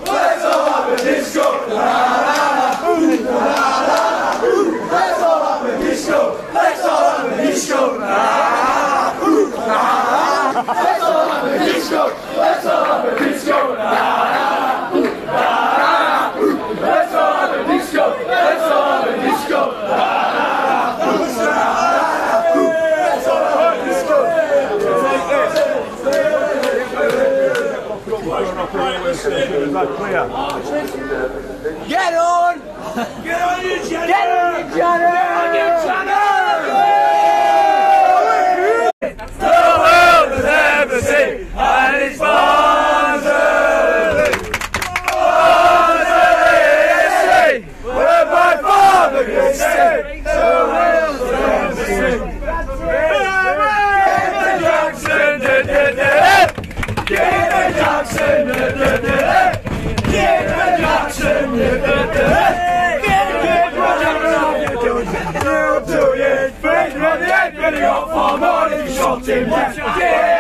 let's all have a disco. Let's all have a disco. Let's all have a disco. Let's all have a disco. Let's all have a disco. Let's all have a disco. Let's all have a disco. Get on! Get on, you Jenner! Get on, you Jenner! Get on, you Jenner! The world has never seen, and it's barnsley! Barnsley! Where my father can stay! The world has never seen! Get the Jackson! Get the Jackson! Get the Jackson! Get the Jackson! Do you think that the head really got far more than you shot him?